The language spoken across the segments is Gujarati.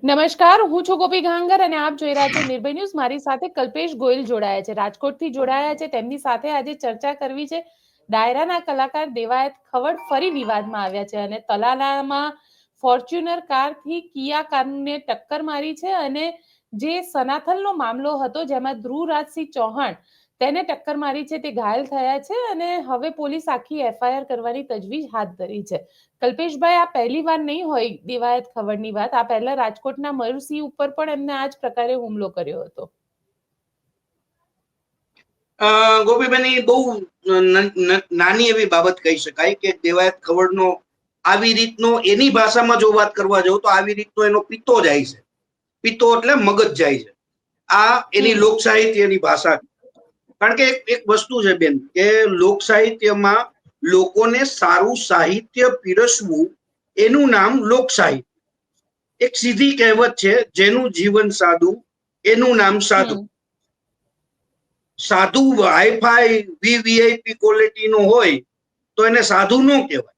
નમસ્કાર, હું છું ગોપી ગાંગર અને આપ જોઈ રહ્યા છો નિર્ભય ન્યૂઝ. મારી સાથે કલ્પેશ ગોયલ જોડાયા છે, રાજકોટથી જોડાયા છે. તેમની સાથે આજે ચર્ચા કરવી છે. ડાયરાના કલાકાર દેવાયત ખવડ ફરી વિવાદમાં આવ્યા છે અને તલાલામાં ફોર્ચ્યુનર કારથી કિયા કારને ટક્કર મારી છે અને જે સનાથલનો મામલો હતો જેમાં ધ્રુવરાજસિંહ ચૌહાણ તેને ટક્કર મારી છે તે ઘાયલ થયા છે અને હવે પોલીસ આખી એફઆઈઆર કરવાની તજવીજ હાથ ધરી છે. કલ્પેશભાઈ, આ પહેલી વાર નહીં હોય દેવાયત ખવડની વાત. આ પહેલા રાજકોટના મયુરસિંહ ઉપર પણ એમને આ જ પ્રકારે હુમલો કર્યો હતો. ગોપીબેન, બહુ નાની એવી બાબત કહી શકાય કે દેવાયત ખવડનો આવી રીતનો એની ભાષામાં જો વાત કરવા જાઉં તો આવી રીતનો એનો પિત્તો જાય છે. પિત્તો એટલે મગજ જાય છે. આ એની લોક સાહિત્યની ભાષા. કારણ કે એક વસ્તુ છે બેન કે લોક સાહિત્યમાં લોકોને સારું સાહિત્ય પીરસવું એનું નામ લોક સાહિત્ય. એક સીધી કહેવત છે, જેનું જીવન સાદું એનું નામ સાધુ. સાધુ હાઈફાઈ વીવીઆઈપી ક્વોલિટી નો હોય તો એને સાધુ ન કહેવાય.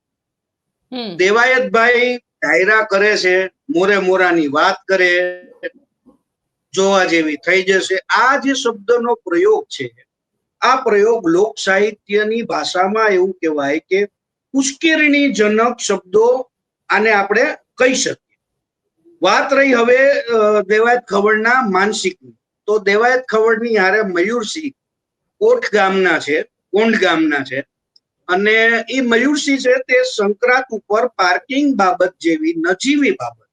દેવાયતભાઈ ડાયરા કરે છે, મોરે મોરાની વાત કરે, જોવા જેવી થઈ જશે. આ જે શબ્દનો પ્રયોગ છે, આ પ્રયોગ લોક સાહિત્યની ભાષામાં એવું કહેવાય કે ઉશ્કેરણીજનક શબ્દો આને આપણે કહી શકીએ. વાત રહી હવે દેવાયત ખવડના માનસિકની, તો દેવાયત ખવડની હારે મયુરસિંહ કોટ ગામના છે, કોંડ ગામના છે. અને એ મયુરસિંહ છે તે સંક્રાંત ઉપર પાર્કિંગ બાબત જેવી નજીવી બાબત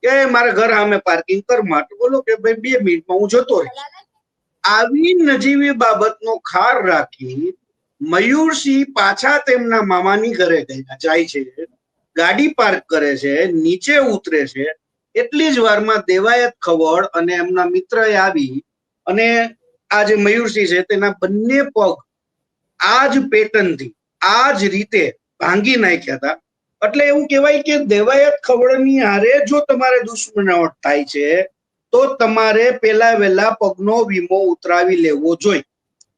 કે મારા ઘર સામે પાર્કિંગ કર માટે બોલો કે ભાઈ 2 મિનિટમાં હું જતો રહીશ. આવી નજીવી બાબતનો ખાર રાખી મયુરસિંહ પાછા તેમના મામાની ઘરે જાય છે, ગાડી પાર્ક કરે છે, નીચે ઉતરે છે. એટલી જ વારમાં દેવાયત ખવડ અને એમના મિત્રએ આવી અને આ જે મયુરસિંહ છે તેના બંને પગ આ જ પેટર્નથી આ જ રીતે ભાંગી નાખ્યા હતા. એટલે એવું કહેવાય કે દેવાયત ખવડની હારે જો તમારે દુશ્મનાવટ થાય છે તો તમારે પેલા વહેલા પગનો વીમો ઉતરાવી લેવો જોઈએ.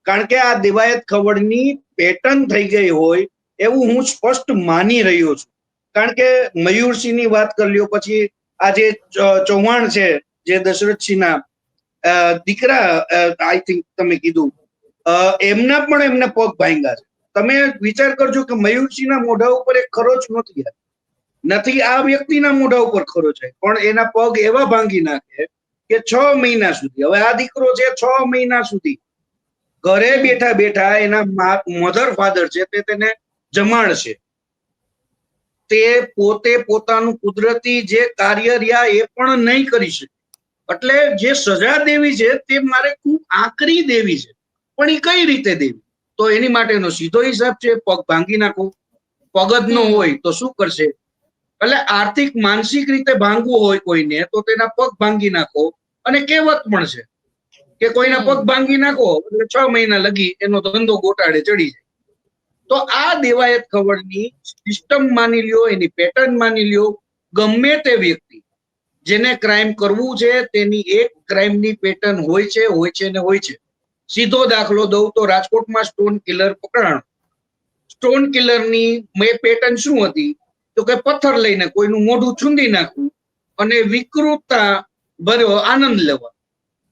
કારણ કે આ દેવાયત ખવડની પેટર્ન થઈ ગઈ હોય એવું હું સ્પષ્ટ માની રહ્યો છું. કારણ કે મયુરસિંહની વાત કરી લ્યો, પછી આ જે ચૌહાણ છે, જે દશરથસિંહના દીકરા, આઈ થિંક તમે કીધું, એમના પણ એમને પગ ભાંગ્યા છે. તમે વિચાર કરજો કે મયુરસિંહના મોઢા ઉપર એક ખરોચ નથી, આ વ્યક્તિના મોઢા ઉપર ખરોચ છે, પણ એના પગ એવા ભાંગી નાખે કે 6 મહિના સુધી. હવે આ દીકરો છે 6 મહિના સુધી ઘરે બેઠા બેઠા એના મધર ફાધર છે તે તેને જમાડશે. તે પોતે પોતાનું કુદરતી જે કાર્ય રહ્યા એ પણ નહીં કરી શકે. એટલે જે સજા દેવી છે તે મારે ખૂબ આકરી દેવી છે, પણ એ કઈ રીતે દેવી? તો એની માટેનો સીધો હિસાબ છે પગ ભાંગી નાખો. પગ જ ન હોય તો શું કરશે? એટલે આર્થિક માનસિક રીતે ભાંગવું હોય કોઈને તો તેના પગ ભાંગી નાખો. અને કહેવત પણ છે કે કોઈના પગ ભાંગી નાખો એટલે 6 મહિના લગી એનો ધંધો ગોટાળે ચડી જાય. તો આ દેવાયત ખવડની સિસ્ટમ માની લ્યો, એની પેટર્ન માની લ્યો. ગમે તે વ્યક્તિ જેને ક્રાઇમ કરવું છે તેની એક ક્રાઇમની પેટર્ન હોય છે ને હોય છે. સીધો દાખલો દઉં તો રાજકોટમાં સ્ટોન કિલર પકડાણો. સ્ટોન કિલરની પેટર્ન શું હતી? તો કે પથ્થર લઈને કોઈનું મોઢું છૂંદી નાખવું અને વિકૃતતા ભર્યો આનંદ લેવા.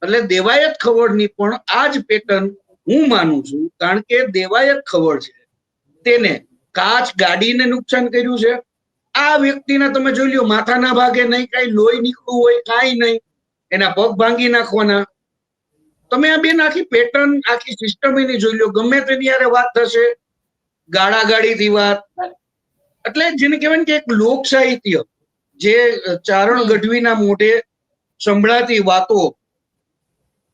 એટલે દેવાયત ખવડની પણ આ જ પેટર્ન હું માનું છું. કારણ કે દેવાયત ખવડ છે તેને કાચ ગાડીને નુકસાન કર્યું છે. આ વ્યક્તિના તમે જોઈ લ્યો, માથાના ભાગે નહીં, કઈ લોહી નીકળવું હોય કાંઈ નહીં, એના પગ ભાંગી નાખવાના. તમે આ બેન આખી પેટર્ન, આખી સિસ્ટમ એની જોઈ લો. ગમે તેની યારે વાત થશે, ગાળાગાળીથી વાત. એટલે જેને કહેવાય કે એક લોક સાહિત્ય, જે ચારણ ગઢવીના મોઢે સંભળાતી વાતો,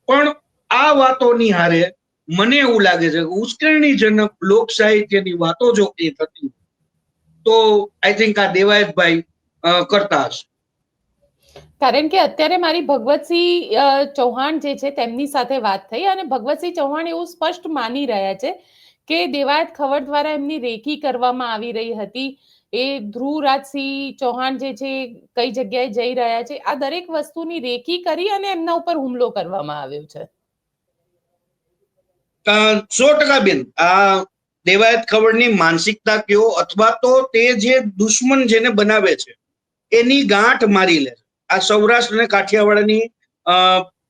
પણ આ વાતોની હારે મને એવું લાગે છે કે ઉશ્કેરણીજનક લોક સાહિત્યની વાતો જો એ થતી તો આઈ થિંક આ દેવાયતભાઈ કરતા હશે. કારણ કે અત્યારે મારી ભગવતસિંહ ચૌહાણ જે છે તેમની સાથે વાત થઈ અને ભગવતસિંહ ચૌહાણ એવું સ્પષ્ટ માની રહ્યા છે કે દેવાયત ખવડ દ્વારા એમની રેકી કરવામાં આવી રહી હતી. એ ધ્રુવરાજસિંહ ચૌહાણ જે છે કઈ જગ્યાએ જઈ રહ્યા છે, આ દરેક વસ્તુની રેકી કરી અને એમના ઉપર હુમલો કરવામાં આવ્યો છે. 100% બેન, આ દેવાયત ખવડની માનસિકતા કયો અથવા તો તે જે દુશ્મન જેને બનાવે છે એની ગાંઠ મારી લે છે. આ સૌરાષ્ટ્ર અને કાઠિયાવાડની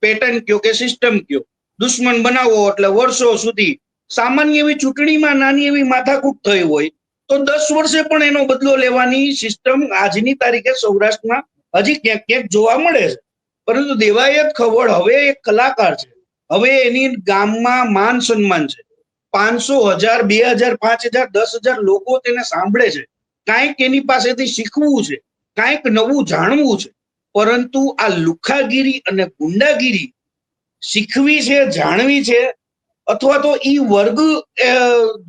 પેટર્ન કયો કે સિસ્ટમ કયો, દુશ્મન બનાવો એટલે વર્ષો સુધી સામાન્ય એવી ચૂંટણીમાં નાની એવી માથાકૂટ થઈ હોય તો 10 વર્ષે પણ એનો બદલો લેવાની સિસ્ટમ આજની તારીખે સૌરાષ્ટ્રમાં હજી ક્યાંક ક્યાંક જોવા મળે છે. પરંતુ દેવાયત ખવડ હવે એક કલાકાર છે. હવે એની ગામમાં માન સન્માન છે. 500, 1000, 2000, 5000, 10,000 લોકો તેને સાંભળે છે. કાંઈક એની પાસેથી શીખવું છે, કાંઈક નવું જાણવું છે. પરંતુ આ લુખાગીરી અને ગુંડાગીરી શીખવી છે, જાણવી છે, અથવા તો ઈ વર્ગ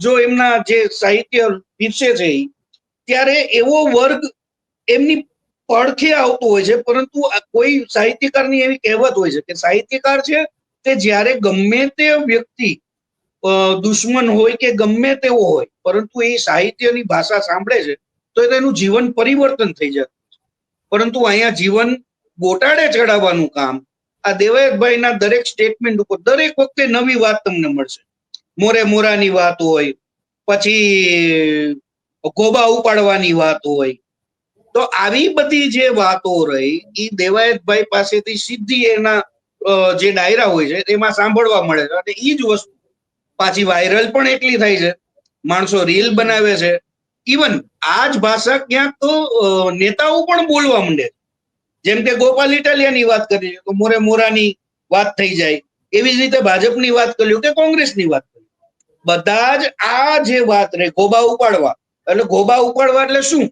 જો એમના જે સાહિત્ય પીરસે છે ત્યારે એવો વર્ગ એમની પડખે આવતો હોય છે. પરંતુ કોઈ સાહિત્યકારની એવી કહેવત હોય છે કે સાહિત્યકાર છે તે જ્યારે ગમે તે વ્યક્તિ દુશ્મન હોય કે ગમે તેવો હોય, પરંતુ એ સાહિત્યની ભાષા સાંભળે છે તો તેનું જીવન પરિવર્તન થઈ જાય. પરંતુ અહીંયા જીવન ગોટાળે ચડાવવાનું કામ આ દેવાયતભાઈના દરેક સ્ટેટમેન્ટ ઉપર દરેક વખતે નવી વાત તમને મળશે. મોરે મોરાની વાત હોય, પછી ગોબા ઉપાડવાની વાત હોય, તો આવી બધી જે વાતો રહી એ દેવાયતભાઈ પાસેથી સીધી એના જે ડાયરા હોય છે એમાં સાંભળવા મળે છે. અને એ જ વસ્તુ પાછી વાયરલ પણ એટલી થાય છે, માણસો રીલ બનાવે છે. ઇવન આ જ ભાષા ક્યાંક તો નેતાઓ પણ બોલવા માંડે. જેમ કે ગોપાલ ઇટાલિયાની વાત કરી તો મોરે મોરાની વાત થઈ જાય, એવી જ રીતે ભાજપની વાત કર્યું કે કોંગ્રેસની વાત કરી, બધા જ આ જે વાત રહે ગોબા ઉપાડવા, એટલે ગોબા ઉપાડવા એટલે શું?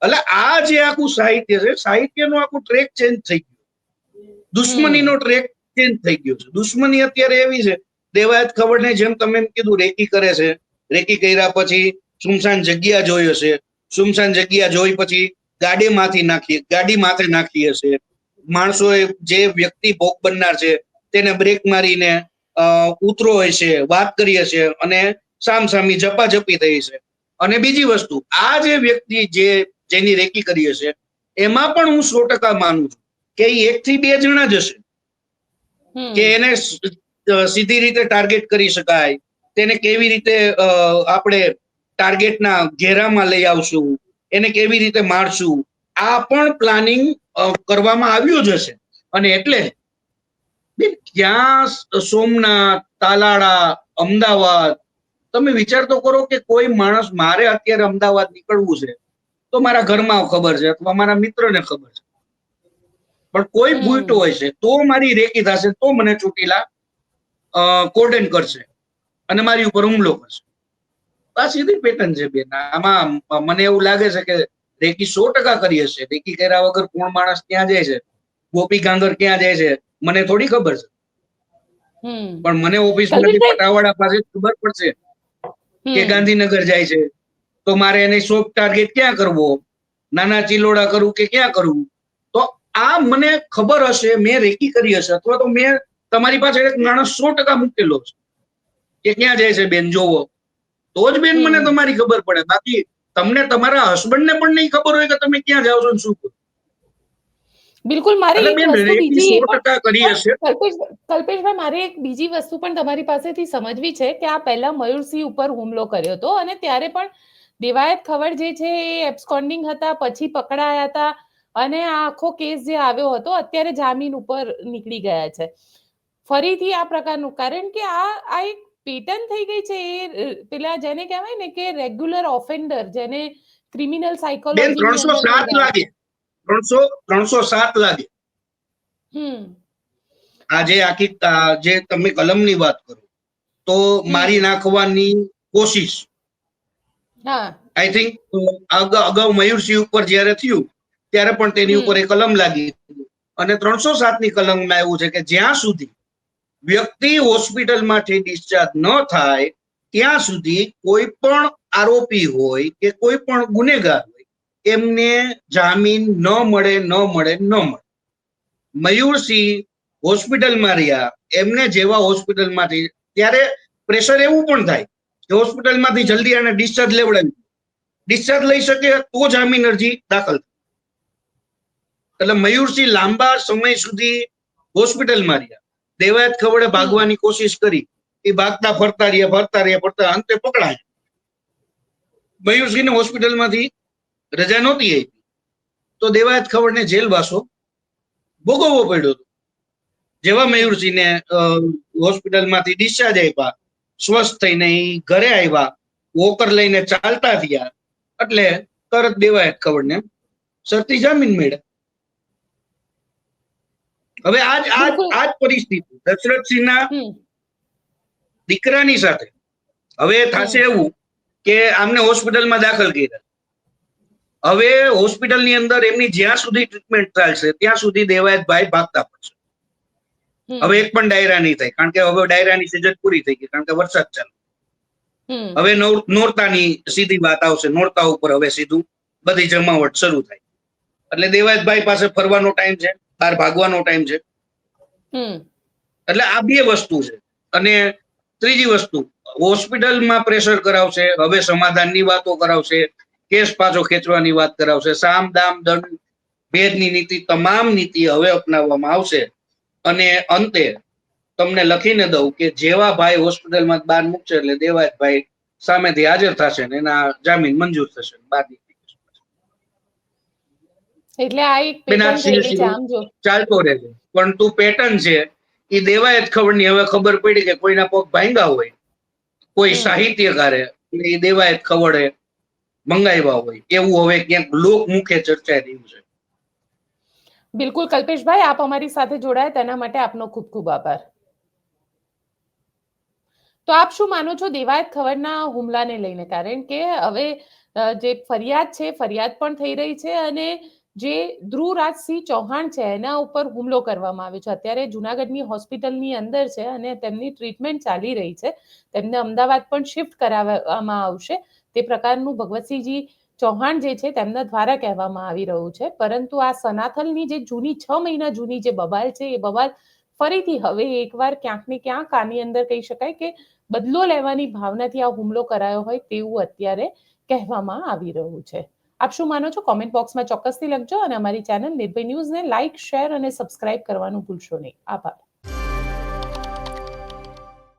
એટલે આ જે આખું સાહિત્ય છે, સાહિત્યનું આખું ટ્રેક ચેન્જ થઈ ગયું. દુશ્મનીનો ટ્રેક ચેન્જ થઈ ગયો છે. દુશ્મની અત્યારે એવી છે, દેવાયત ખવડને જેમ તમે એમ કીધું રેકી કરે છે, રેકી કર્યા પછી સુમસાન જગ્યા જોઈ હશે, સુમસાન જગ્યા જોઈ પછી ગાડી માથે નાખી હશે, માણસોએ જે વ્યક્તિ ભોગ બનનાર છે તેને બ્રેક મારીને ઉતરો હશે, વાત કરી હશે અને સામસામી ઝપાઝપી થઈ છે. અને બીજી વસ્તુ, આ જે વ્યક્તિ જેની રેકી કરી હશે એમાં પણ હું 100% માનું છું કે 1 થી 2 જણા જ હશે કે એને સીધી રીતે ટાર્ગેટ કરી શકાય, તેને કેવી રીતે આપણે ટાર્ગેટના ઘેરામાં લઈ આવશું, એને કેવી રીતે મારશું, આ પણ પ્લાનિંગ કરવામાં આવ્યું જ હશે. અને એટલે ક્યાં સોમનાથ, તાલાળા, અમદાવાદ, તમે વિચાર તો કરો કે કોઈ માણસ, મારે અત્યારે અમદાવાદ નીકળવું છે તો મારા ઘરમાં ખબર છે અથવા મારા મિત્રને ખબર છે, પણ કોઈ ભૂલતો હોય છે તો મારી રેકી થશે, તો મને ચોટીલા કોર્ડન કરશે અને મારી ઉપર હુમલો કરશે. આ સીધી પેટર્ન છે બેન. આમાં મને એવું લાગે છે કે રેકી 100% કરી હશે. રેકી કર્યા વગર કોણ માણસ ક્યાં જાય છે, ગોપી ગાંગર ક્યાં જાય છે, મને થોડી ખબર છે. પણ મને ઓફિસમાંથી પટાવાળા પાસે ખબર પડશે કે ગાંધીનગર જાય છે તો મારે એને સોફ્ટ ટાર્ગેટ ક્યાં કરવો, નાના ચિલોડા કરું કે ક્યાં કરવું, તો આ મને ખબર હશે, મેં રેકી કરી હશે, અથવા તો મેં તમારી પાસે એક માણસ 100% મૂકેલો છે કે ક્યાં જાય છે બેન જોવો, તો જ બેન મને તમારી ખબર પડે. બાકી તમને તમારા હસબન્ડને પણ નહીં ખબર હોય કે તમે ક્યાં જાઓ છો ને શું કરો. બિલકુલ. મારી એક વસ્તુ બીજી 100% કરી હશે. કલ્પેશભાઈ, મારે એક બીજી વસ્તુ પણ તમારી પાસેથી સમજવી છે કે આ પહેલા મયુરસિંહ ઉપર હુમલો કર્યો હતો અને ત્યારે પણ દેવાયત ખવડ જે છે એ એબ્સકોન્ડિંગ હતા, પછી પકડાયા હતા અને આ આખો કેસ જે આવ્યો હતો અત્યારે જામીન ઉપર નીકળી ગયા છે. ફરીથી આ પ્રકારનું, કારણ કે આ એક પેટર્ન થઈ ગઈ છે. એ પેલા જેને કહેવાય ને કે રેગ્યુલર ઓફેન્ડર, જેને ક્રિમિનલ સાયકોલોજી 307 લાગે, 307 લાગે. આજે આખી જે તમે કલમની વાત કરો તો મારી નાખવાની કોશિશ, આઈ થિંક અગાઉ મયુરસિંહ ઉપર જયારે થયું ત્યારે પણ તેની ઉપર એક કલમ લાગી અને 307 ની કલમમાં એવું છે કે જ્યાં સુધી વ્યક્તિ હોસ્પિટલમાંથી ડિસ્ચાર્જ ન થાય ત્યાં સુધી કોઈ પણ આરોપી હોય કે કોઈ પણ ગુનેગાર હોય એમને જામીન ન મળે. મયુરસિંહ હોસ્પિટલમાં રહ્યા, એમને જેવા હોસ્પિટલમાંથી, ત્યારે પ્રેશર એવું પણ થાય કે હોસ્પિટલમાંથી જલ્દી આને ડિસ્ચાર્જ લેવડાવી, ડિસ્ચાર્જ લઈ શકે તો જામીન અરજી દાખલ. એટલે મયુરસિંહ લાંબા સમય સુધી હોસ્પિટલમાં રહ્યા. દેવાયત ખવડે ભાગવાની કોશિશ કરી, એ ભાગતા ફરતા રહ્યા, અંતે પકડાયા. મયુરસિંહને હોસ્પિટલમાંથી રજા નહોતી આપી. તો દેવાયત ખવડને જેલવાસો ભોગવવો પડ્યો હતો. જેવા મયુરસિંહને હોસ્પિટલમાંથી ડિસ્ચાર્જ આપ્યા, સ્વસ્થ થઈને ઘરે આવ્યા, વોકર લઈને ચાલતા થયા, એટલે તરત દેવાયત ખવડને શરતી જામીન મળ્યા. હવે આજ પરિસ્થિતિ દશરથસિંહના દીકરાની સાથે હવે થશે એવું કે આમને હોસ્પિટલમાં દાખલ કર્યા. હવે હોસ્પિટલની અંદર એમની જ્યાં સુધી ટ્રીટમેન્ટ ચાલશે ત્યાં સુધી દેવાયતભાઈ ભાગતા પડશે. હવે એક પણ ડાયરા નહીં થાય, કારણ કે હવે ડાયરાની સિઝન પૂરી થઈ ગઈ, કારણ કે વરસાદ ચાલુ. હવે નોરતાની સીધી વાત આવશે, નોરતા ઉપર હવે સીધું બધી જમાવટ શરૂ થાય. એટલે દેવાયતભાઈ પાસે ફરવાનો ટાઈમ છે, બહાર ભાગવાનો ટાઈમ છે. એટલે આ બે વસ્તુ છે. અને ત્રીજી વસ્તુ, હોસ્પિટલમાં પ્રેશર કરાવશે, હવે સમાધાનની વાતો કરાવશે, કેસ પાછો ખેંચવાની વાત કરાવશે, સામ દામ દંડ ભેદની નીતિ, તમામ નીતિ હવે અપનાવવામાં આવશે. અને અંતે તમને લખીને દઉં કે જેવા ભાઈ હોસ્પિટલમાં બહાર મૂકશે એટલે દેવાયતભાઈ સામેથી હાજર થશે ને એના જામીન મંજૂર થશે. એટલે આ એક પેટર્ન થઈ ગઈ છે આમ જો ચાલતો રહેશે. પણ તું પેટર્ન છે એ દેવાયત ખવડની હવે ખબર પડી કે કોઈના પગ ભાંગ્યા હોય, કોઈ સાહિત્યકારે એ દેવાયત ખવડે મંગાવ્યા હોય, એવું હવે ક્યાંક લોક મુખે ચર્ચાઈ રહ્યું છે. બિલકુલ કલ્પેશભાઈ, આપ અમારી સાથે જોડાયા તેના માટે આપનો ખૂબ ખૂબ આભાર. તો આપ શું માનો છો દેવાયત ખવડના હુમલાને લઈને? કારણ કે હવે જે ફરિયાદ છે, ફરિયાદ પણ થઈ રહી છે અને જે ધ્રુવરાજસિંહ ચૌહાણ છે એના ઉપર હુમલો કરવામાં આવ્યો છે. અત્યારે જુનાગઢની હોસ્પિટલની અંદર છે અને તેમની ટ્રીટમેન્ટ ચાલી રહી છે. તેમને અમદાવાદ પણ શિફ્ટ કરાવવામાં આવશે, તે પ્રકારનું ભગવતસિંહજી ચૌહાણ જે છે તેમના દ્વારા કહેવામાં આવી રહ્યું છે. પરંતુ આ સનાથલની જે જૂની 6 મહિના જૂની જે બબાલ છે એ બબાલ ફરીથી હવે એકવાર ક્યાંક ને ક્યાંક આની અંદર કહી શકાય કે બદલો લેવાની ભાવનાથી આ હુમલો કરાયો હોય તેવું અત્યારે કહેવામાં આવી રહ્યું છે. આપ શું માનો છો? કોમેન્ટ બોક્સમાં ચોક્કસથી લખજો અને અમારી ચેનલ નિર્ભય ન્યૂઝને લાઇક, શેર અને સબસ્ક્રાઇબ કરવાનું ભૂલશો નહીં. આભાર.